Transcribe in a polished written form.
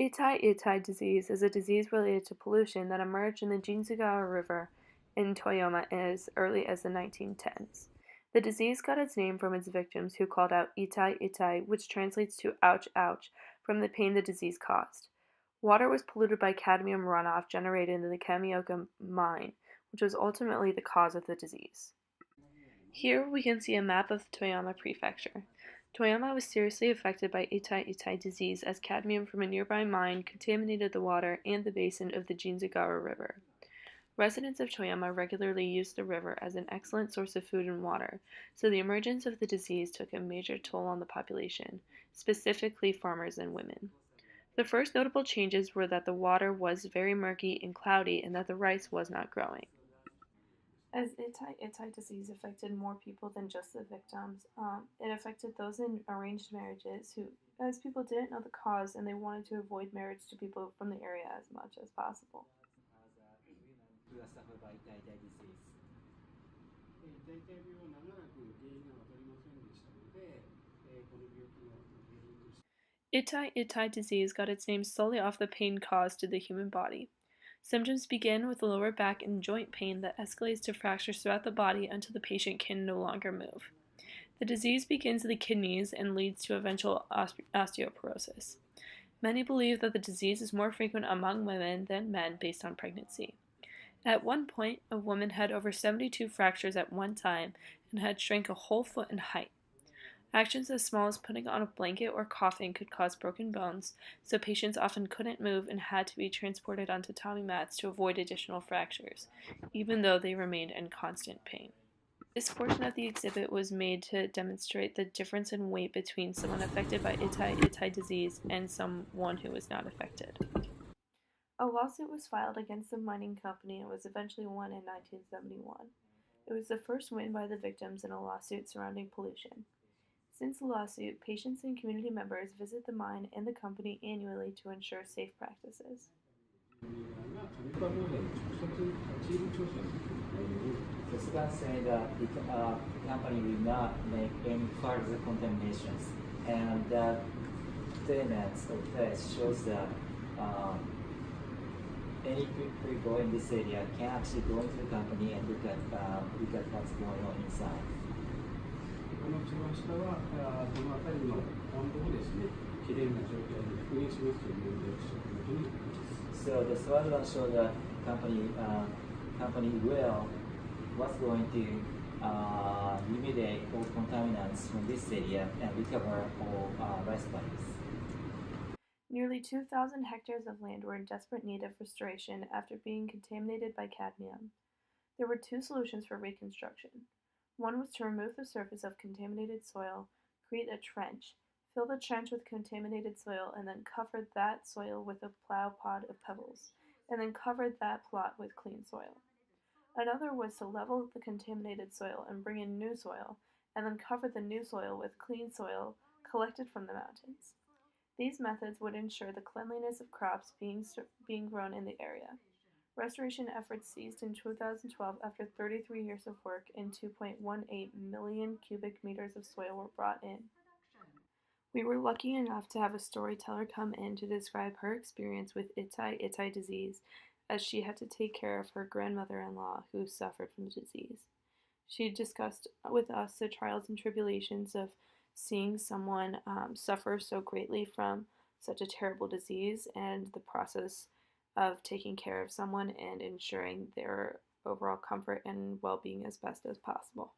Itai-Itai disease is a disease related to pollution that emerged in the Jinzugawa River in Toyama as early as the 1910s. The disease got its name from its victims who called out Itai-Itai, which translates to ouch ouch, from the pain the disease caused. Water was polluted by cadmium runoff generated in the Kamioka mine, which was ultimately the cause of the disease. Here we can see a map of Toyama Prefecture. Toyama was seriously affected by Itai-Itai disease as cadmium from a nearby mine contaminated the water and the basin of the Jinzugawa River. Residents of Toyama regularly used the river as an excellent source of food and water, so the emergence of the disease took a major toll on the population, specifically farmers and women. The first notable changes were that the water was very murky and cloudy and that the rice was not growing. As Itai-Itai disease affected more people than just the victims, it affected those in arranged marriages who, as people didn't know the cause and they wanted to avoid marriage to people from the area as much as possible. Who are suffered by Itai-Itai disease. Itai-Itai disease got its name solely off the pain caused to the human body. Symptoms begin with lower back and joint pain that escalates to fractures throughout the body until the patient can no longer move. The disease begins in the kidneys and leads to eventual osteoporosis. Many believe that the disease is more frequent among women than men based on pregnancy. At one point, a woman had over 72 fractures at one time and had shrank a whole foot in height. Actions as small as putting on a blanket or coughing could cause broken bones, so patients often couldn't move and had to be transported on tatami mats to avoid additional fractures, even though they remained in constant pain. This portion of the exhibit was made to demonstrate the difference in weight between someone affected by Itai-Itai disease and someone who was not affected. A lawsuit was filed against the mining company and was eventually won in 1971. It was the first win by the victims in a lawsuit surrounding pollution. Since the lawsuit, patients and community members visit the mine and the company annually to ensure safe practices. The Sugan said that the company will not make any further contaminations, and that statements of test shows that any people in this area can actually go into the company and look at what's going on inside. この一番下はこの辺りの温度をですね、きれいな状態に復元しますというので、ことになります。So the third one shows that company will was going to remediate all contaminants from this area and recover all rice paddies. Nearly 2,000 hectares of land were in desperate need of restoration after being contaminated by cadmium. There were two solutions for reconstruction. One was to remove the surface of contaminated soil, create a trench, fill the trench with contaminated soil, and then cover that soil with a plow pod of pebbles, and then cover that plot with clean soil. Another was to level the contaminated soil and bring in new soil, and then cover the new soil with clean soil collected from the mountains. These methods would ensure the cleanliness of crops being grown in the area. Restoration efforts ceased in 2012 after 33 years of work and 2.18 million cubic meters of soil were brought in. We were lucky enough to have a storyteller come in to describe her experience with Itai-Itai disease, as she had to take care of her grandmother-in-law who suffered from the disease. She discussed with us the trials and tribulations of seeing someone suffer so greatly from such a terrible disease and the process of taking care of someone and ensuring their overall comfort and well-being as best as possible.